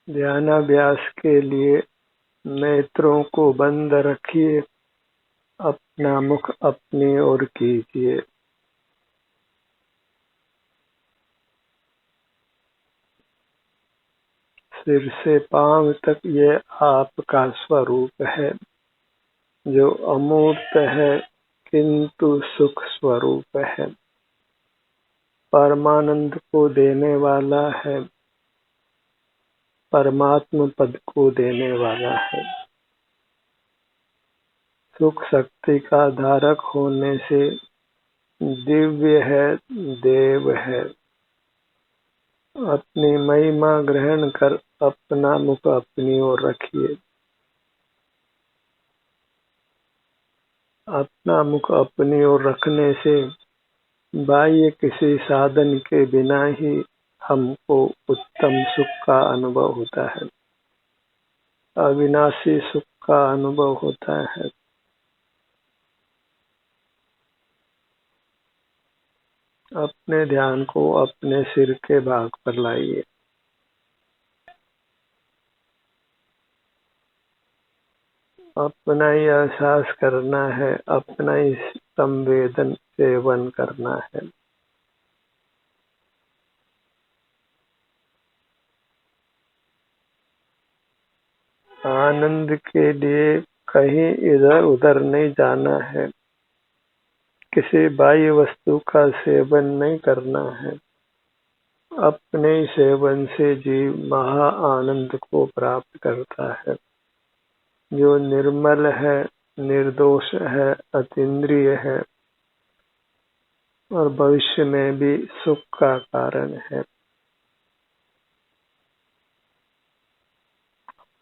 ध्यानाभ्यास के लिए नेत्रों को बंद रखिए, अपना मुख अपनी ओर कीजिए। सिर से पांव तक ये आपका स्वरूप है, जो अमूर्त है किंतु सुख स्वरूप है, परमानंद को देने वाला है, परमात्म पद को देने वाला है। सुख शक्ति का धारक होने से दिव्य है, देव है। अपनी महिमा ग्रहण कर अपना मुख अपनी ओर रखिए। अपना मुख अपनी ओर रखने से बाह्य किसी साधन के बिना ही हमको उत्तम सुख का अनुभव होता है, अविनाशी सुख का अनुभव होता है। अपने ध्यान को अपने सिर के भाग पर लाइए। अपना ही एहसास करना है, अपना ही संवेदन सेवन करना है। आनंद के लिए कहीं इधर उधर नहीं जाना है, किसी बाह्य वस्तु का सेवन नहीं करना है। अपने सेवन से जीव महा आनंद को प्राप्त करता है, जो निर्मल है, निर्दोष है, अतीन्द्रिय है और भविष्य में भी सुख का कारण है।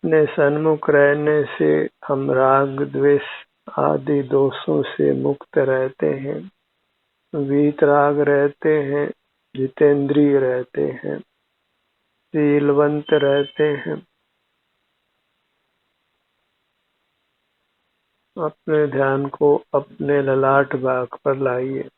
अपने सन्मुख रहने से हम राग द्वेष आदि दोषों से मुक्त रहते हैं, वीतराग रहते हैं, जितेंद्रिय रहते हैं, शीलवंत रहते हैं। अपने ध्यान को अपने ललाट भाग पर लाइए।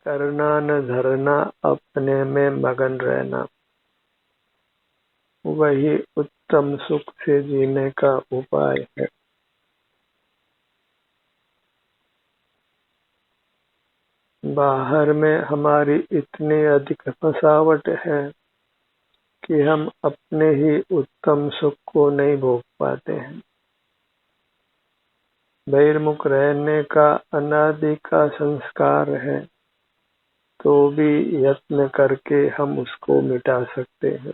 करना न धरना, अपने में मगन रहना, वही उत्तम सुख से जीने का उपाय है। बाहर में हमारी इतनी अधिक फसावट है कि हम अपने ही उत्तम सुख को नहीं भोग पाते हैं। बहिर्मुख रहने का अनादि का संस्कार है, तो भी यत्न करके हम उसको मिटा सकते हैं।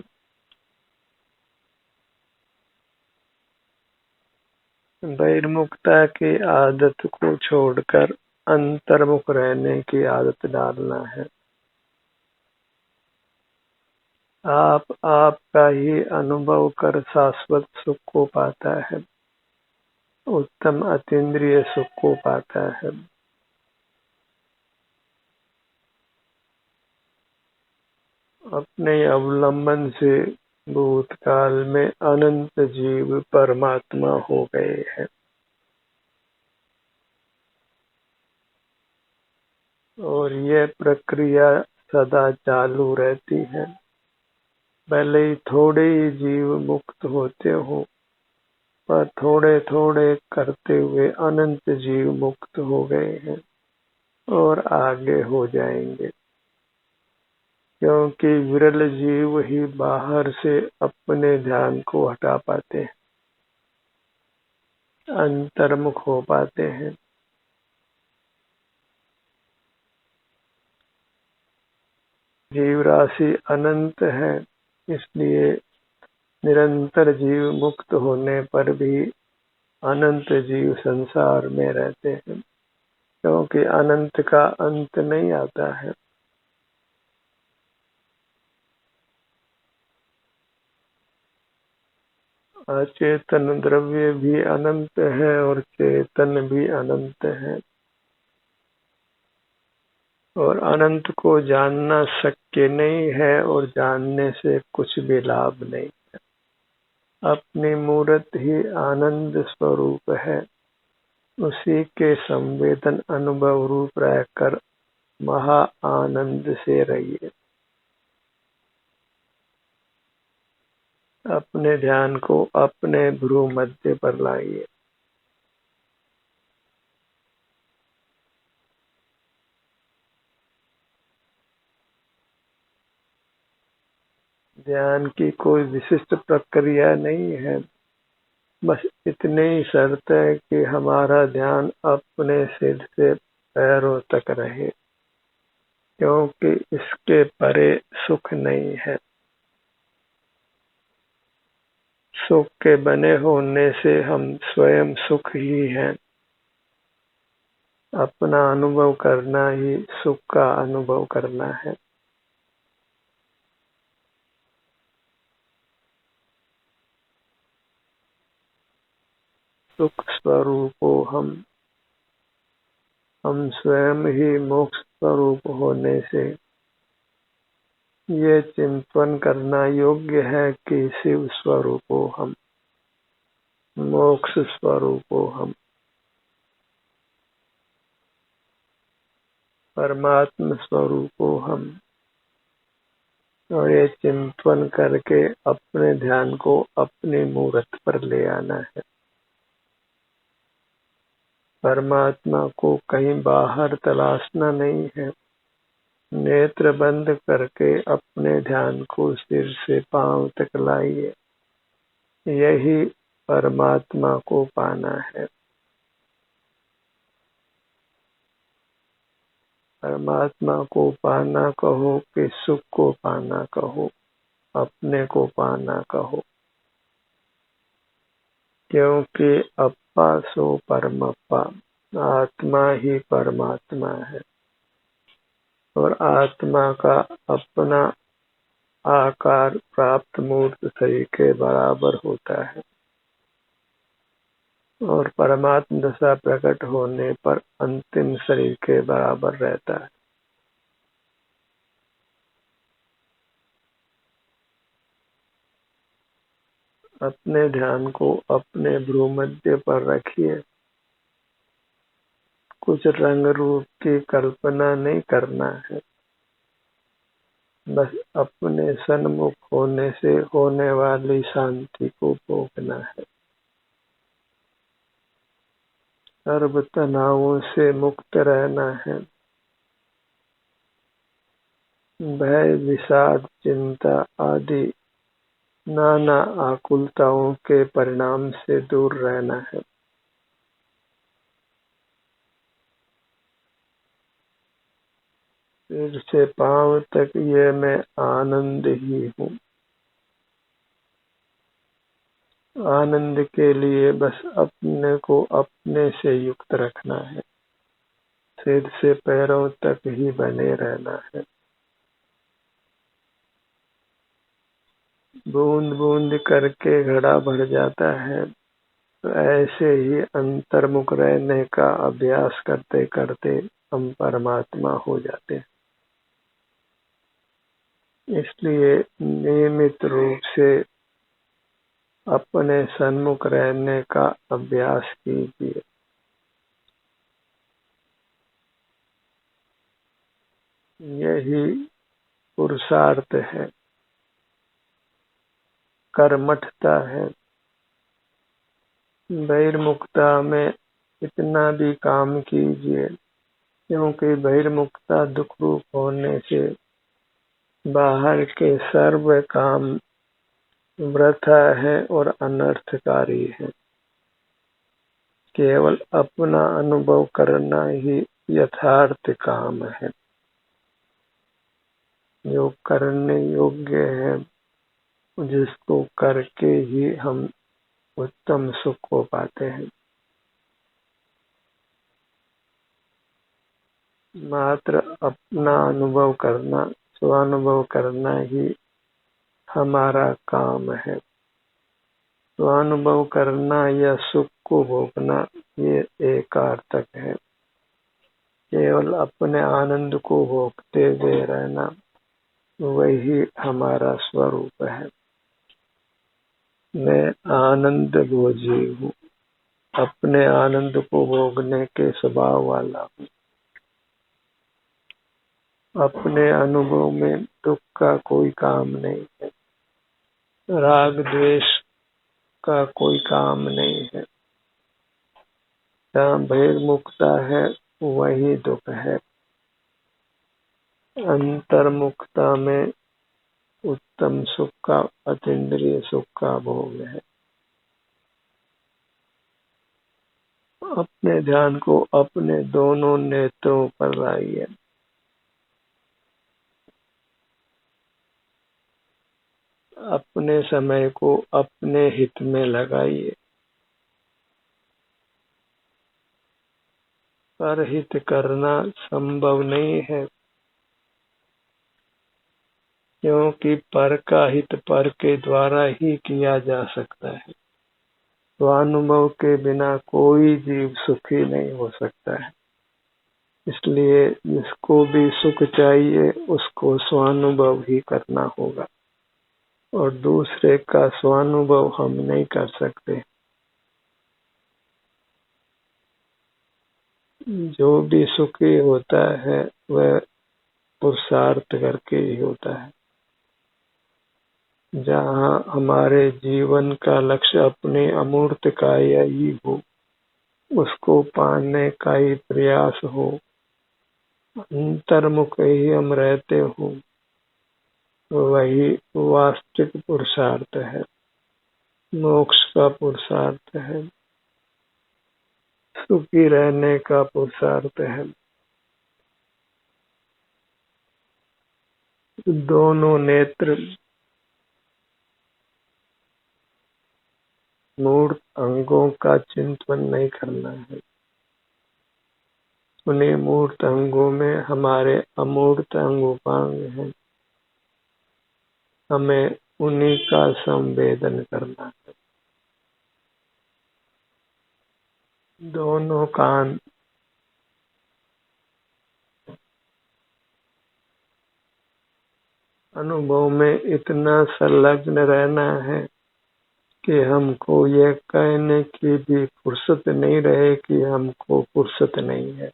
बहिर्मुखता की आदत को छोड़कर अंतर्मुख रहने की आदत डालना है। आपका ही अनुभव कर शाश्वत सुख को पाता है, उत्तम अतीन्द्रिय सुख को पाता है। अपने अवलंबन से भूतकाल में अनंत जीव परमात्मा हो गए हैं और यह प्रक्रिया सदा चालू रहती है। भले ही थोड़े ही जीव मुक्त होते हो, पर थोड़े थोड़े करते हुए अनंत जीव मुक्त हो गए हैं और आगे हो जाएंगे, क्योंकि विरल जीव ही बाहर से अपने ध्यान को हटा पाते हैं, अंतर्मुख हो पाते हैं। जीव राशि अनंत है, इसलिए निरंतर जीव मुक्त होने पर भी अनंत जीव संसार में रहते हैं, क्योंकि अनंत का अंत नहीं आता है। अचेतन द्रव्य भी अनंत है और चेतन भी अनंत है, और अनंत को जानना शक्य नहीं है और जानने से कुछ भी लाभ नहीं है। अपनी मूर्त ही आनंद स्वरूप है, उसी के संवेदन अनुभव रूप रहकर महा आनंद से रहिए। अपने ध्यान को अपने भ्रू मध्य पर लाइए। ध्यान की कोई विशिष्ट प्रक्रिया नहीं है, बस इतनी ही शर्त है कि हमारा ध्यान अपने सिर से पैरों तक रहे, क्योंकि इसके परे सुख नहीं है। सुख के बने होने से हम स्वयं सुख ही हैं। अपना अनुभव करना ही सुख का अनुभव करना है। सुख स्वरूपो हम स्वयं ही मोक्ष स्वरूप होने से ये चिंतन करना योग्य है कि शिव स्वरूपो हम, मोक्ष स्वरूपो हम, परमात्म स्वरूपो हम। और ये चिंतन करके अपने ध्यान को अपनी मूर्त पर ले आना है। परमात्मा को कहीं बाहर तलाशना नहीं है। नेत्र बंद करके अपने ध्यान को सिर से पांव तक लाइए। यही परमात्मा को पाना है। परमात्मा को पाना कहो कि सुख को पाना कहो, अपने को पाना कहो, क्योंकि अप्पा सो परमप्पा, आत्मा ही परमात्मा है और आत्मा का अपना आकार प्राप्त मूर्त शरीर के बराबर होता है और परमात्म दशा प्रकट होने पर अंतिम शरीर के बराबर रहता है। अपने ध्यान को अपने भ्रूमध्य पर रखिए। कुछ रंग रूप की कल्पना नहीं करना है, बस अपने सन्मुख होने से होने वाली शांति को भोगना है। सर्व तनावों से मुक्त रहना है। भय, विषाद, चिंता आदि नाना आकुलताओं के परिणाम से दूर रहना है। सिर से पांव तक ये मैं आनंद ही हूँ। आनंद के लिए बस अपने को अपने से युक्त रखना है। सिर से पैरों तक ही बने रहना है। बूंद बूंद करके घड़ा भर जाता है, तो ऐसे ही अंतर्मुख रहने का अभ्यास करते करते हम परमात्मा हो जाते हैं। इसलिए नियमित रूप से अपने सन्मुख रहने का अभ्यास कीजिए। यही पुरुषार्थ है, कर्मठता है। बहिर्मुखता में इतना भी काम कीजिए, क्योंकि बहिर्मुखता दुख रूप होने से बाहर के सर्व काम वृथा है और अनर्थकारी है। केवल अपना अनुभव करना ही यथार्थ काम है, जो करने योग्य है, जिसको करके ही हम उत्तम सुख को पाते हैं। मात्र अपना अनुभव करना, स्वानुभव करना ही हमारा काम है। स्वानुभव करना या सुख को भोगना ये एकार्थक है। केवल अपने आनंद को भोगते हुए रहना वही हमारा स्वरूप है। मैं आनंद भोजी हूँ, अपने आनंद को भोगने के स्वभाव वाला हूँ। अपने अनुभव में दुख का कोई काम नहीं है, राग द्वेष का कोई काम नहीं है। जहाँ बहिर्मुखता है वही दुख है। अंतर्मुखता में उत्तम सुख का, अतीन्द्रिय सुख का भोग है। अपने ध्यान को अपने दोनों नेत्रों पर लाइए। अपने समय को अपने हित में लगाइए। परहित करना संभव नहीं है, क्योंकि पर का हित पर के द्वारा ही किया जा सकता है। स्वानुभव के बिना कोई जीव सुखी नहीं हो सकता है। इसलिए जिसको भी सुख चाहिए उसको स्वानुभव ही करना होगा, और दूसरे का स्वानुभव हम नहीं कर सकते। जो भी सुखी होता है वह पुरुषार्थ करके ही होता है। जहाँ हमारे जीवन का लक्ष्य अपने अमूर्त काया ही हो, उसको पाने का ही प्रयास हो, अंतर्मुख ही हम रहते हो, वही वास्तविक पुरुषार्थ है, मोक्ष का पुरुषार्थ है, सुखी रहने का पुरुषार्थ है। दोनों नेत्र मूर्त अंगों का चिंतन नहीं करना है। उन्हीं मूर्त अंगों में हमारे अमूर्त अंग उपांग हैं, हमें उन्हीं का संवेदन करना है। दोनों कान अनुभव में इतना संलग्न रहना है कि हमको यह कहने की भी फुर्सत नहीं रहे कि हमको फुर्सत नहीं है।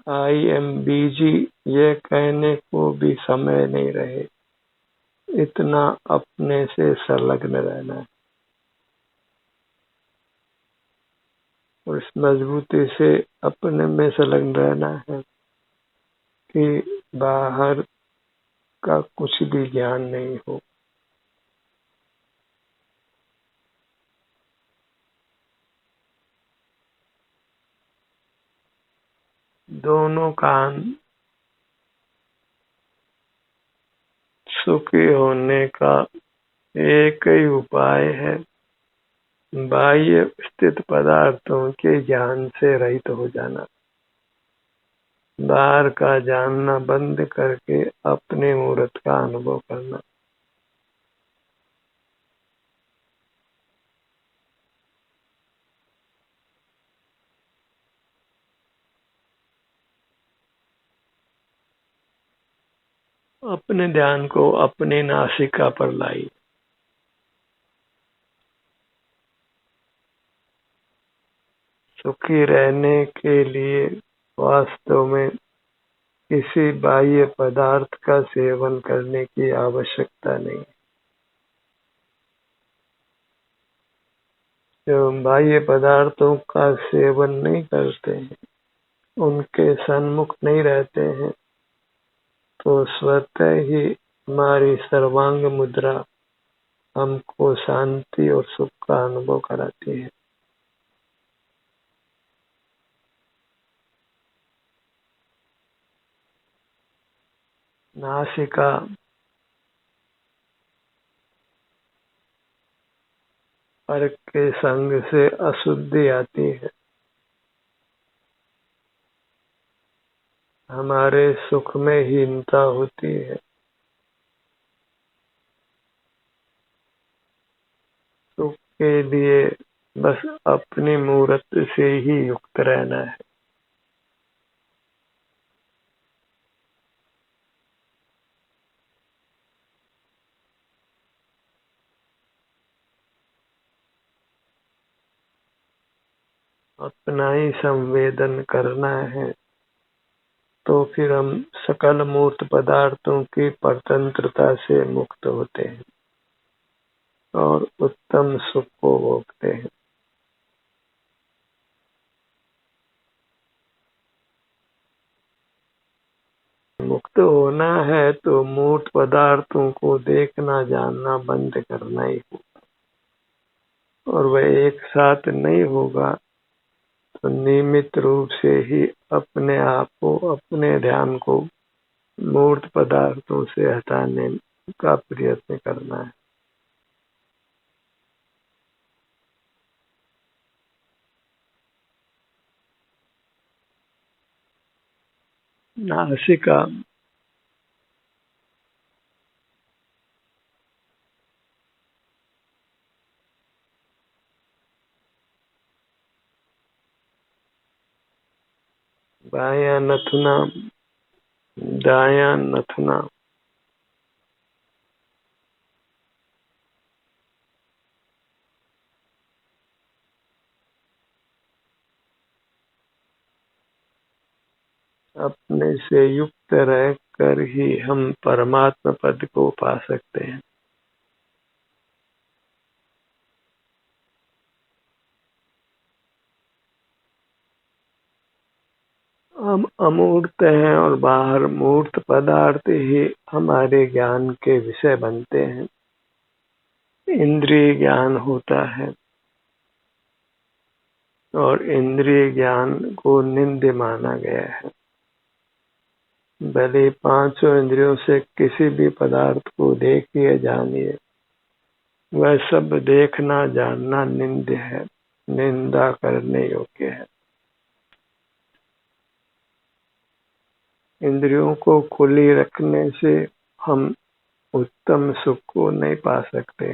आई एम बिजी ये कहने को भी समय नहीं रहे। इतना अपने से संलग्न रहना है, और इस मजबूती से अपने में संलग्न रहना है कि बाहर का कुछ भी ज्ञान नहीं हो। दोनों कान सुखी होने का एक ही उपाय है, बाह्य स्थित पदार्थों के ज्ञान से रहित हो जाना, बाहर का जानना बंद करके अपने मूर्त का अनुभव करना। अपने ध्यान को अपनी नासिका पर लाई। सुखी रहने के लिए वास्तव में किसी बाह्य पदार्थ का सेवन करने की आवश्यकता नहीं। जो बाह्य पदार्थों का सेवन नहीं करते हैं, उनके सन्मुख नहीं रहते हैं, तो स्वतः ही हमारी सर्वांग मुद्रा हमको शांति और सुख का अनुभव कराती है। नासिका पर के संग से अशुद्धि आती है, हमारे सुख में हीनता होती है। सुख के लिए बस अपनी मूर्त से ही युक्त रहना है। अपना ही संवेदन करना है, तो फिर हम सकल मूर्त पदार्थों की परतंत्रता से मुक्त होते हैं और उत्तम सुख को भोगते हैं। मुक्त होना है तो मूर्त पदार्थों को देखना जानना बंद करना ही होगा, और वह एक साथ नहीं होगा तो नियमित रूप से ही अपने आप को, अपने ध्यान को मूर्त पदार्थों से हटाने का प्रयत्न करना है। नासिका, बायां नथुना, दायां नथुना, अपने से युक्त रह कर ही हम परमात्मा पद को पा सकते हैं। हम अमूर्त हैं और बाहर मूर्त पदार्थ ही हमारे ज्ञान के विषय बनते हैं। इंद्रिय ज्ञान होता है और इंद्रिय ज्ञान को निंद्य माना गया है। भले पांचों इंद्रियों से किसी भी पदार्थ को देखिए जानिए, वह सब देखना जानना निंद्य है, निंदा करने योग्य है। इंद्रियों को खुली रखने से हम उत्तम सुख को नहीं पा सकते,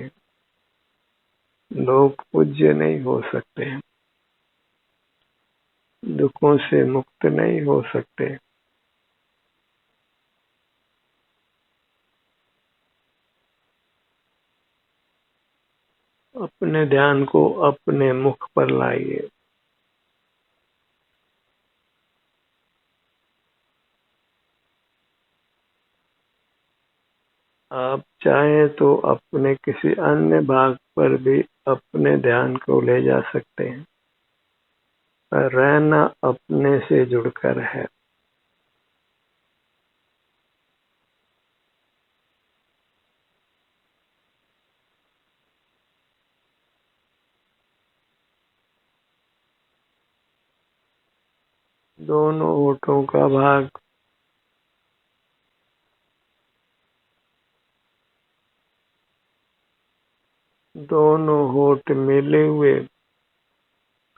लोग पूज्य नहीं हो सकते, दुखों से मुक्त नहीं हो सकते। अपने ध्यान को अपने मुख पर लाइए। आप चाहें तो अपने किसी अन्य भाग पर भी अपने ध्यान को ले जा सकते हैं, पर रहना अपने से जुड़कर है। दोनों होठों का भाग, दोनों होठ मिले हुए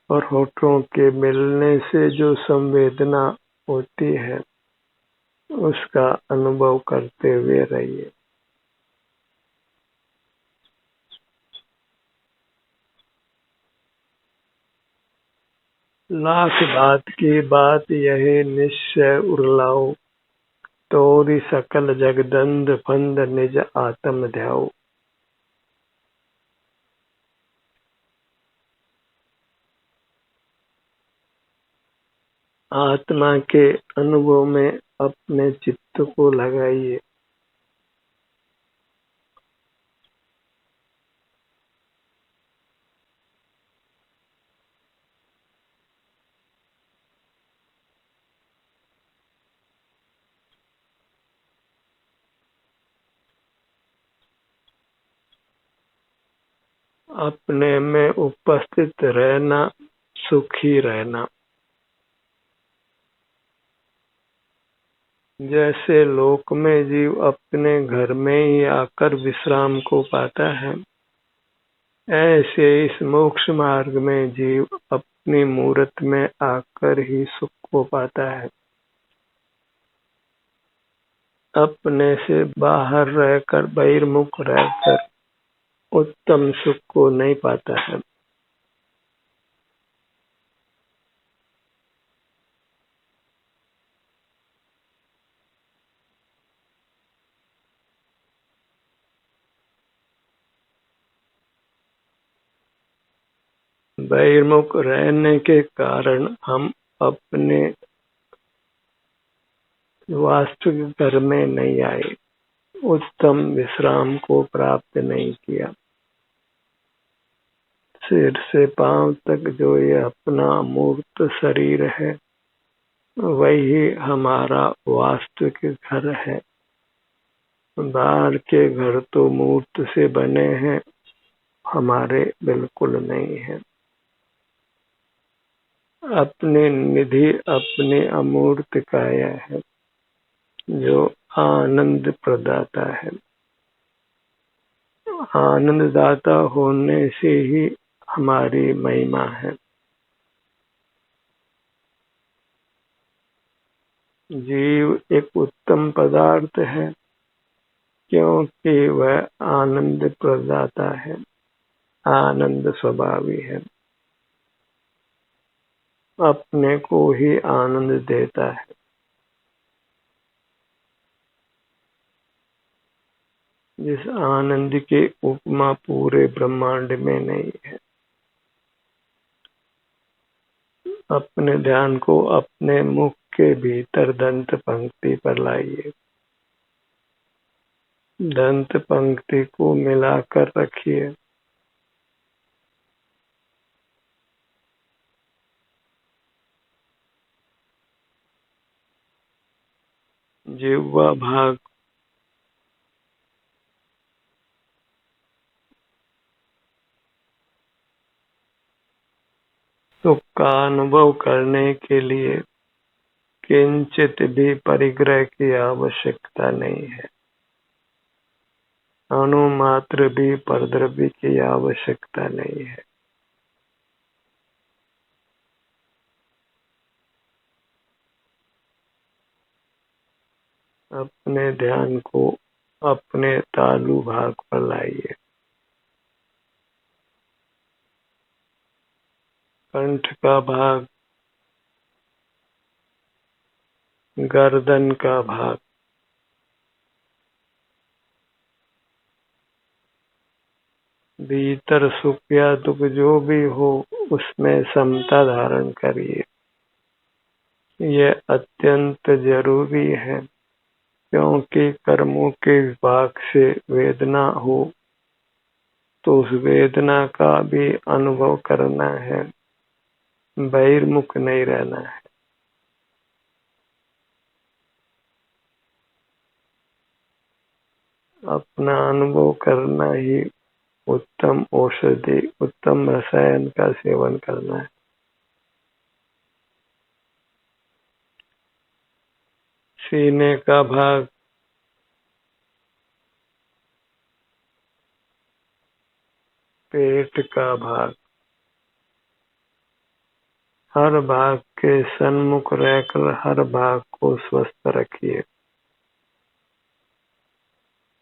और होठों के मिलने से जो संवेदना होती है, उसका अनुभव करते हुए रहिए। लाख बात की बात यही निश्चय उरलाओ, तोरि सकल जगदंद फंद निज आत्म ध्याओ। आत्मा के अनुभव में अपने चित्त को लगाइए। अपने में उपस्थित रहना, सुखी रहना। जैसे लोक में जीव अपने घर में ही आकर विश्राम को पाता है, ऐसे इस मोक्ष मार्ग में जीव अपनी मूरत में आकर ही सुख को पाता है। अपने से बाहर रहकर, बहिर्मुख रहकर उत्तम सुख को नहीं पाता है। बहिर्मुख रहने के कारण हम अपने वास्तविक घर में नहीं आए, उत्तम विश्राम को प्राप्त नहीं किया। सिर से पांव तक जो ये अपना मूर्त शरीर है, वही हमारा वास्तविक घर है। बाहर के घर तो मूर्त से बने हैं, हमारे बिल्कुल नहीं है। अपनी निधि अपनी अमूर्त काया है, जो आनंद प्रदाता है। आनंददाता होने से ही हमारी महिमा है। जीव एक उत्तम पदार्थ है, क्योंकि वह आनंद प्रदाता है, आनंद स्वभावी है, अपने को ही आनंद देता है। जिस आनंद की उपमा पूरे ब्रह्मांड में नहीं है। अपने ध्यान को अपने मुख के भीतर दंत पंक्ति पर लाइए। दंत पंक्ति को मिलाकर रखिए। जिह्वा भाग सुख का अनुभव करने के लिए किंचित भी परिग्रह की आवश्यकता नहीं है। अणुमात्र भी परद्रव्य की आवश्यकता नहीं है। अपने ध्यान को अपने तालु भाग पर लाइए। कंठ का भाग, गर्दन का भाग, भीतर सुख या दुख जो भी हो, उसमें समता धारण करिए। यह अत्यंत जरूरी है, क्योंकि कर्मों के विभाग से वेदना हो तो उस वेदना का भी अनुभव करना है, बहिर्मुख नहीं रहना है। अपना अनुभव करना ही उत्तम औषधि, उत्तम रसायन का सेवन करना है। सीने का भाग, पेट का भाग, हर भाग के सन्मुख रहकर हर भाग को स्वस्थ रखिए।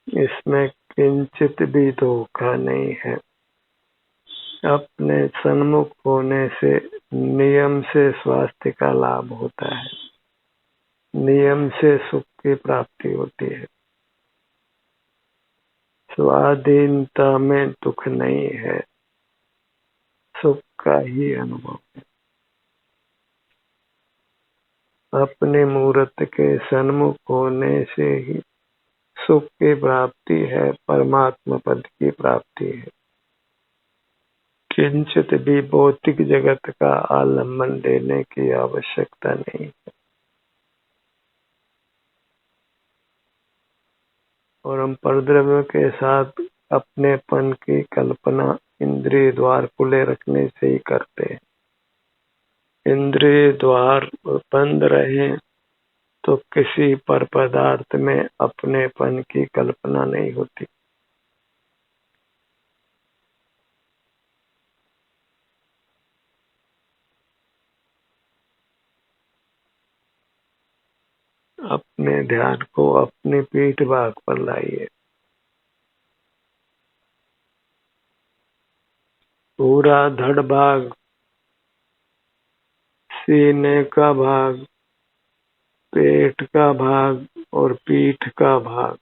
इसमें किंचित भी धोखा नहीं है। अपने सन्मुख होने से नियम से स्वास्थ्य का लाभ होता है, नियम से सुख की प्राप्ति होती है। स्वाधीनता में दुख नहीं है, सुख का ही अनुभव है। अपने मूर्त के सन्मुख होने से ही सुख की प्राप्ति है, परमात्मा पद की प्राप्ति है। किंचित भी भौतिक जगत का आलम्बन लेने की आवश्यकता नहीं है। और हम परद्रव्य के साथ अपनेपन की कल्पना इंद्रिय द्वार खुले रखने से ही करते हैं। इंद्रिय द्वार बंद रहे तो किसी पर पदार्थ में अपनेपन की कल्पना नहीं होती। अपने ध्यान को अपनी पीठ भाग पर लाइए। पूरा धड़ भाग, सीने का भाग, पेट का भाग और पीठ का भाग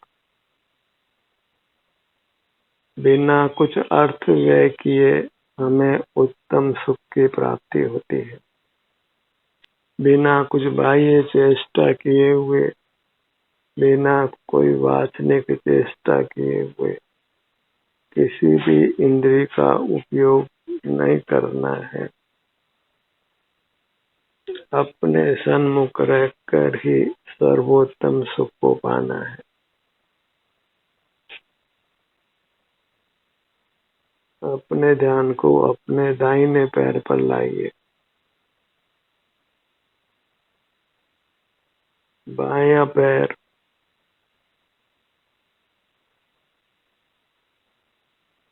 बिना कुछ अर्थ व्यय किए हमें उत्तम सुख की प्राप्ति होती है। बिना कुछ बाह्य चेष्टा किए हुए, बिना कोई वासनिक चेष्टा किए हुए किसी भी इंद्रिय का उपयोग नहीं करना है। अपने सन्मुख रहकर ही सर्वोत्तम सुख को पाना है। अपने ध्यान को अपने दाहिने पैर पर लाइए। बायां पैर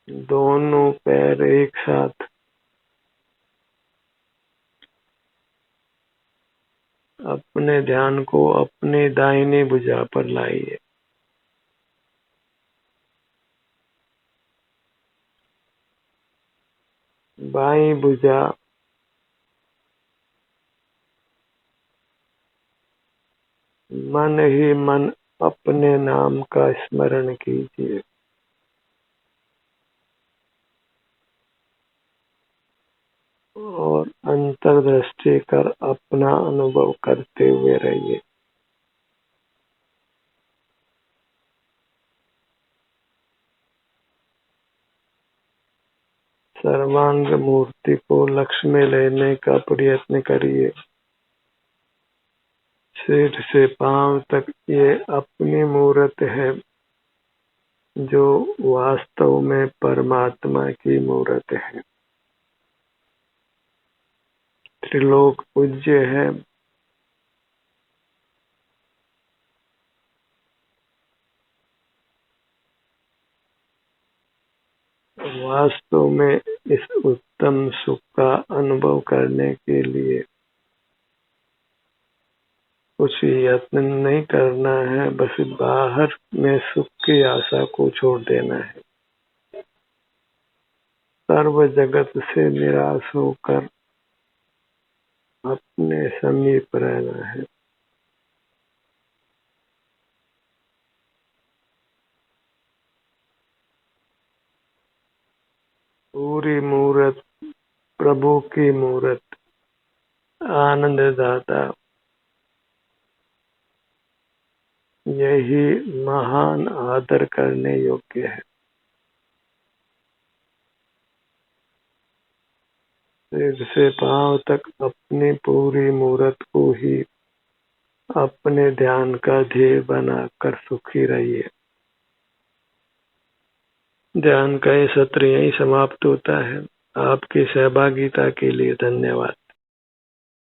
दोनों पैर एक साथ अपने ध्यान को अपनी दाहिनी भुजा पर लाइए। बाईं भुजा मन ही मन अपने नाम का स्मरण कीजिए। और अंतर्दृष्टि कर अपना अनुभव करते हुए रहिए। सर्वांग मूर्ति को लक्ष्य में लेने का प्रयत्न करिए। सिर से पांव तक ये अपनी मूर्त है, जो वास्तव में परमात्मा की मूर्त है। त्रिलोक पूज्य है। वास्तव में इस उत्तम सुख का अनुभव करने के लिए कुछ यत्न नहीं करना है, बस बाहर में सुख की आशा को छोड़ देना है। सर्व जगत से निराश होकर अपने समीप रहना है। पूरी मूर्त प्रभु की मूर्त, आनंद दाता, यही महान आदर करने योग्य है। सिर से पांव तक अपनी पूरी मूर्त को ही अपने ध्यान का ध्येय बनाकर सुखी रहिए। ध्यान का ये सत्र यही समाप्त होता है। आपकी सहभागिता के लिए धन्यवाद।